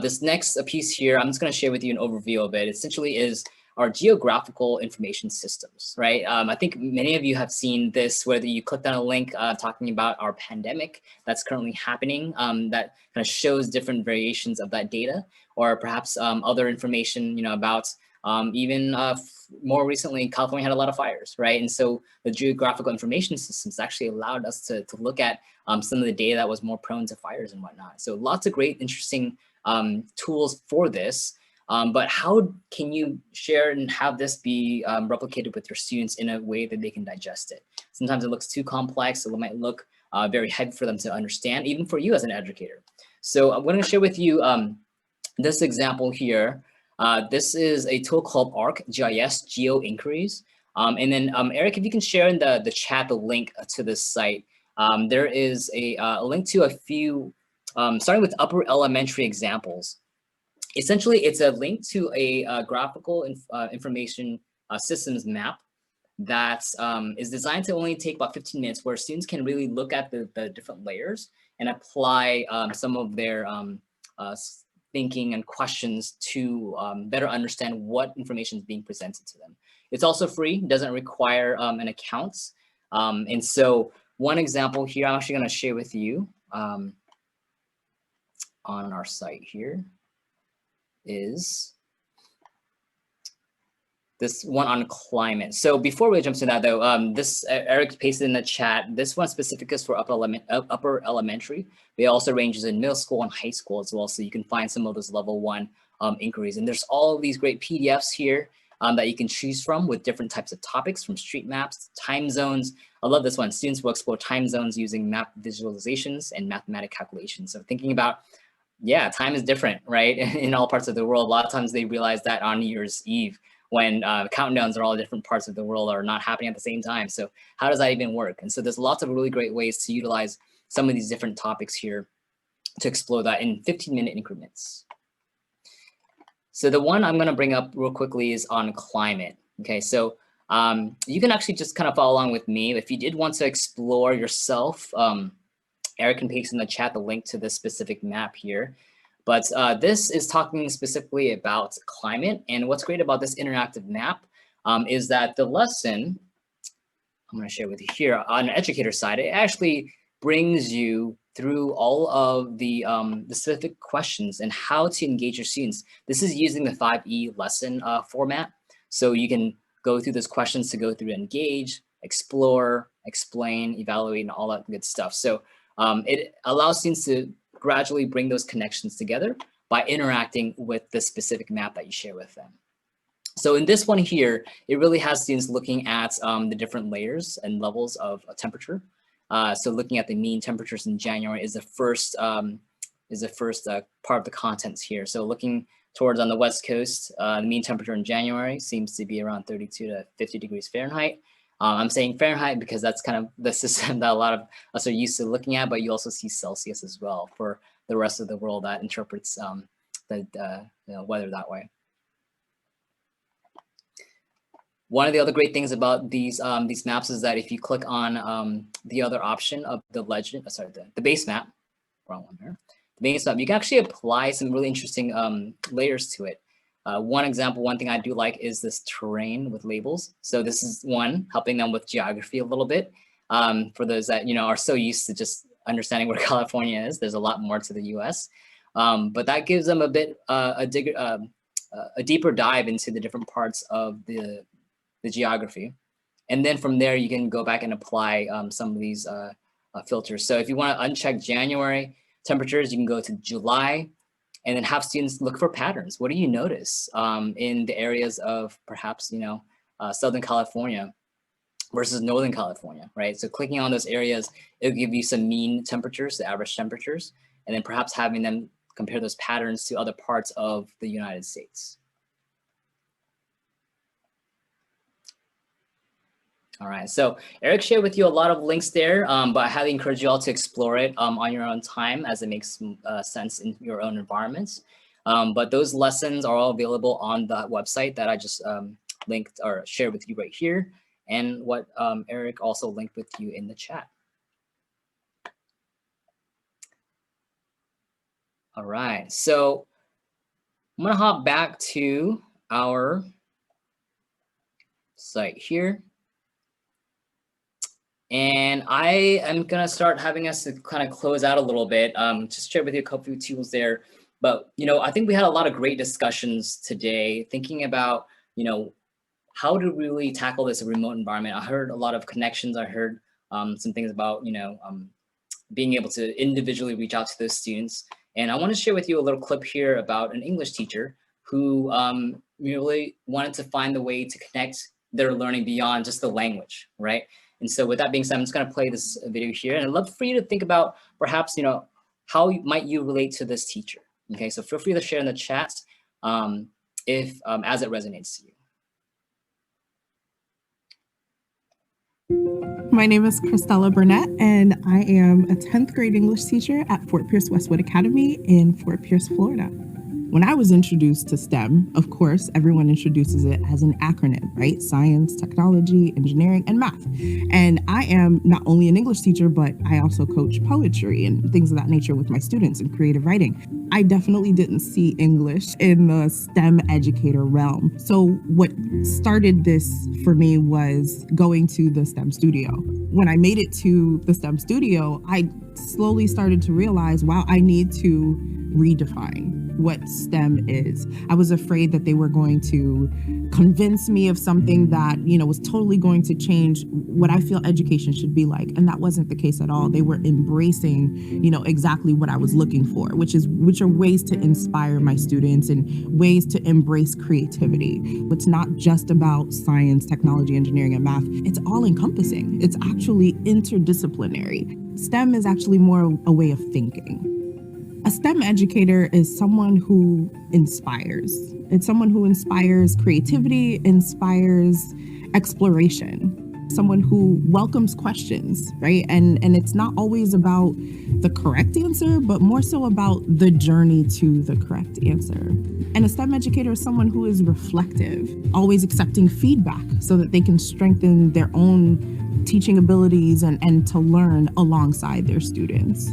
this next piece here, I'm just going to share with you an overview of it. Essentially is our geographical information systems, right? I think many of you have seen this, whether you clicked on a link talking about our pandemic that's currently happening, that kind of shows different variations of that data, or perhaps other information, you know, about even more recently, California had a lot of fires, right? And so the geographical information systems actually allowed us to look at some of the data that was more prone to fires and whatnot. So lots of great, interesting tools for this. But how can you share and have this be replicated with your students in a way that they can digest it? Sometimes it looks too complex, so it might look very heavy for them to understand, even for you as an educator. So I'm going to share with you this example here. This is a tool called ArcGIS Geo Inquiries. And then Eric, if you can share in the chat the link to this site. There is a link to a few, starting with upper elementary examples. Essentially, it's a link to a graphical information systems map that is designed to only take about 15 minutes, where students can really look at the different layers and apply some of their thinking and questions to better understand what information is being presented to them. It's also free, doesn't require an account. And so one example here, I'm actually going to share with you on our site here is this one on climate. So before we jump to that though, this Eric pasted in the chat, this one specific is for upper elementary. It also ranges in middle school and high school as well. So you can find some of those level 1 inquiries. And there's all of these great PDFs here that you can choose from with different types of topics, from street maps, to time zones. I love this one. Students will explore time zones using map visualizations and mathematical calculations. So thinking about, yeah, time is different, right? In all parts of the world. A lot of times they realize that on New Year's Eve, when countdowns are all different parts of the world are not happening at the same time. So how does that even work? And so there's lots of really great ways to utilize some of these different topics here to explore that in 15-minute increments. So the one I'm gonna bring up real quickly is on climate. Okay, so you can actually just kind of follow along with me. If you did want to explore yourself, Eric can paste in the chat the link to this specific map here. But this is talking specifically about climate. And what's great about this interactive map is that the lesson, I'm going to share with you here on the educator side, it actually brings you through all of the specific questions and how to engage your students. This is using the 5E lesson format. So you can go through those questions to go through engage, explore, explain, evaluate, and all that good stuff. So it allows students to gradually bring those connections together by interacting with the specific map that you share with them. So in this one here, it really has students looking at the different layers and levels of temperature. So looking at the mean temperatures in January is the first part of the contents here. So looking towards on the West Coast, the mean temperature in January seems to be around 32 to 50 degrees Fahrenheit. I'm saying Fahrenheit because that's kind of the system that a lot of us are used to looking at, but you also see Celsius as well for the rest of the world that interprets the weather that way. One of the other great things about these maps is that if you click on the other option of the legend, the base map, wrong one there, the base map, you can actually apply some really interesting layers to it. One example, one thing I do like is this terrain with labels. So this is one, helping them with geography a little bit. For those that, are so used to just understanding where California is, there's a lot more to the US. But that gives them a bit, a deeper dive into the different parts of the geography. And then from there, you can go back and apply some of these filters. So if you want to uncheck January temperatures, you can go to July, and then have students look for patterns. What do you notice in the areas of perhaps, Southern California versus Northern California, right? So clicking on those areas, it'll give you some mean temperatures, the average temperatures, and then perhaps having them compare those patterns to other parts of the United States. All right, so Eric shared with you a lot of links there, but I highly encourage you all to explore it on your own time as it makes sense in your own environments. But those lessons are all available on the website that I just linked or shared with you right here, and what Eric also linked with you in the chat. All right, so I'm gonna hop back to our site here. And I am gonna start having us to kind of close out a little bit, just share with you a couple of tools there. But, I think we had a lot of great discussions today, thinking about, how to really tackle this remote environment. I heard a lot of connections. I heard some things about, being able to individually reach out to those students. And I want to share with you a little clip here about an English teacher who really wanted to find the way to connect their learning beyond just the language, right? And so with that being said, I'm just going to play this video here, and I'd love for you to think about perhaps, how might you relate to this teacher? Okay, so feel free to share in the chat if as it resonates to you. My name is Christella Burnett, and I am a 10th grade English teacher at Fort Pierce Westwood Academy in Fort Pierce, Florida. When I was introduced to STEM, of course, everyone introduces it as an acronym, right? Science, technology, engineering, and math. And I am not only an English teacher, but I also coach poetry and things of that nature with my students in creative writing. I definitely didn't see English in the STEM educator realm. So what started this for me was going to the STEM studio. When I made it to the STEM studio, I slowly started to realize, wow, I need to redefine what STEM is. I was afraid that they were going to convince me of something that, was totally going to change what I feel education should be like. And that wasn't the case at all. They were embracing, exactly what I was looking for, which are ways to inspire my students and ways to embrace creativity. It's not just about science, technology, engineering, and math. It's all encompassing. It's actually interdisciplinary. STEM is actually more a way of thinking. A STEM educator is someone who inspires. It's someone who inspires creativity, inspires exploration, someone who welcomes questions, right? And it's not always about the correct answer, but more so about the journey to the correct answer. And a STEM educator is someone who is reflective, always accepting feedback so that they can strengthen their own teaching abilities and to learn alongside their students.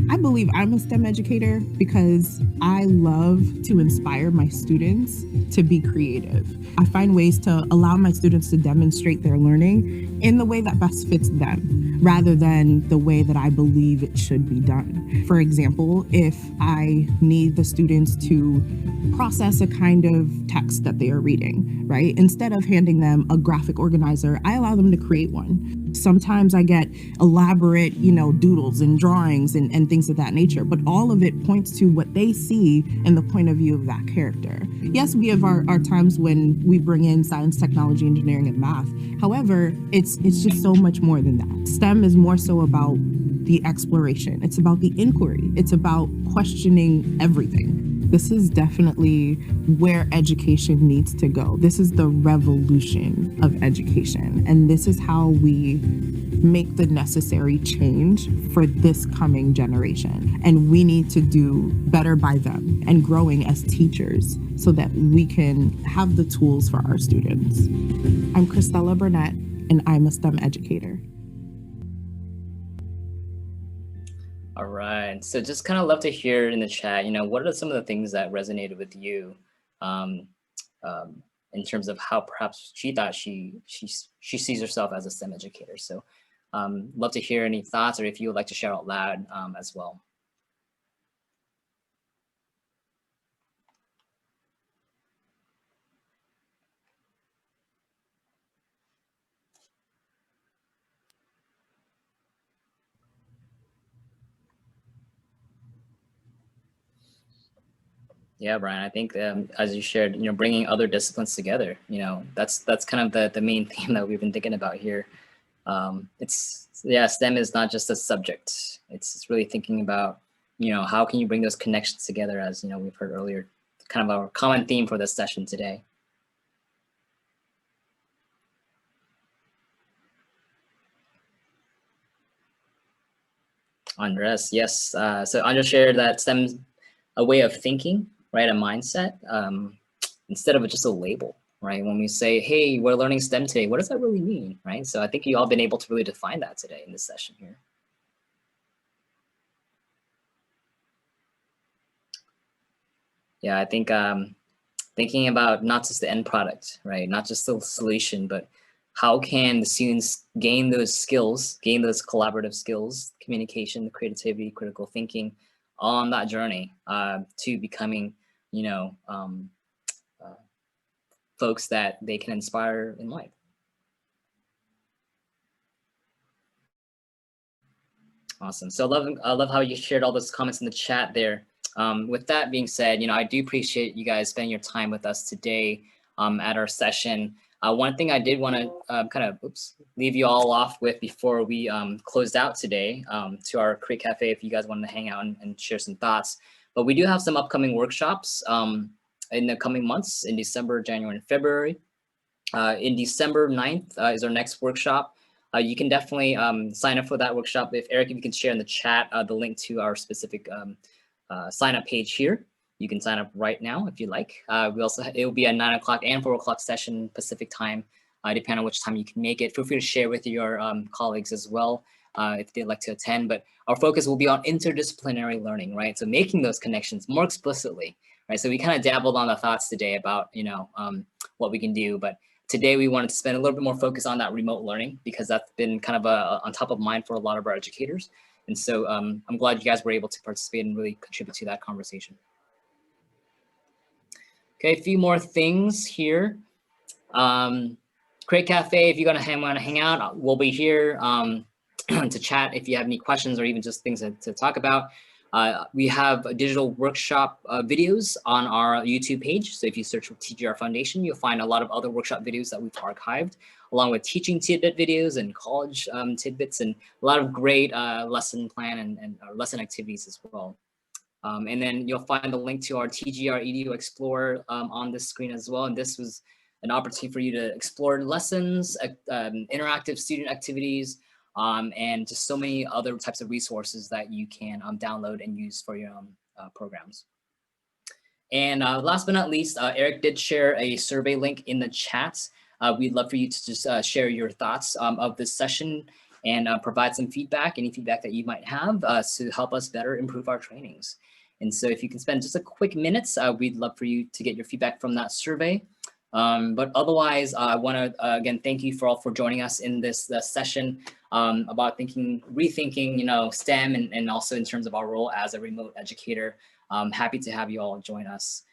I believe I'm a STEM educator because I love to inspire my students to be creative. I find ways to allow my students to demonstrate their learning in the way that best fits them, rather than the way that I believe it should be done. For example, if I need the students to process a kind of text that they are reading, right? Instead of handing them a graphic organizer, I allow them to create one. Sometimes I get elaborate, doodles and drawings and things of that nature, but all of it points to what they see and the point of view of that character. Yes, we have our times when we bring in science, technology, engineering, and math. However, it's just so much more than that. STEM is more so about the exploration. It's about the inquiry. It's about questioning everything. This is definitely where education needs to go. This is the revolution of education. And this is how we make the necessary change for this coming generation. And we need to do better by them and growing as teachers so that we can have the tools for our students. I'm Christella Burnett, and I'm a STEM educator. All right. So just kind of love to hear in the chat, what are some of the things that resonated with you in terms of how perhaps she thought she sees herself as a STEM educator. So love to hear any thoughts, or if you would like to share out loud as well. Yeah, Brian, I think as you shared, bringing other disciplines together, that's kind of the main theme that we've been thinking about here. STEM is not just a subject. It's really thinking about, how can you bring those connections together, as, we've heard earlier, kind of our common theme for this session today. Andres, yes. So Andres shared that STEM's a way of thinking, right? A mindset, instead of just a label, right? When we say, hey, we're learning STEM today, what does that really mean, right? So I think you all been able to really define that today in this session here. Yeah, I think thinking about not just the end product, right? Not just the solution, but how can the students gain those skills, gain those collaborative skills, communication, creativity, critical thinking on that journey to becoming, folks that they can inspire in life. Awesome. So I love how you shared all those comments in the chat there. With that being said, I do appreciate you guys spending your time with us today at our session. One thing I did want to kind of leave you all off with before we closed out today to our Create Cafe, if you guys wanted to hang out and share some thoughts. But we do have some upcoming workshops in the coming months in December, January, and February. In December 9th is our next workshop. You can definitely sign up for that workshop. If Eric, if you can share in the chat the link to our specific sign up page here. You can sign up right now if you like. It will be a 9 o'clock and 4 o'clock session Pacific time, depending on which time you can make it. Feel free to share with your colleagues as well if they'd like to attend. But our focus will be on interdisciplinary learning, right? So making those connections more explicitly, right? So we kind of dabbled on the thoughts today about, what we can do, but today we wanted to spend a little bit more focus on that remote learning because that's been kind of on top of mind for a lot of our educators. And so I'm glad you guys were able to participate and really contribute to that conversation. Okay, a few more things here. Create Cafe, if you're gonna want to hang out, we'll be here to chat if you have any questions or even just things to talk about. We have digital workshop videos on our YouTube page. So if you search for TGR Foundation, you'll find a lot of other workshop videos that we've archived, along with teaching tidbit videos and college tidbits, and a lot of great lesson plan and lesson activities as well. And then you'll find the link to our TGR EDU Explorer on this screen as well. And this was an opportunity for you to explore lessons, interactive student activities, and just so many other types of resources that you can download and use for your programs. And last but not least, Eric did share a survey link in the chat. We'd love for you to just share your thoughts of this session and provide some feedback, any feedback that you might have to help us better improve our trainings. And so if you can spend just a quick minutes, we'd love for you to get your feedback from that survey. But otherwise, I want to again thank you for joining us in this session about rethinking, STEM and also in terms of our role as a remote educator. Happy to have you all join us.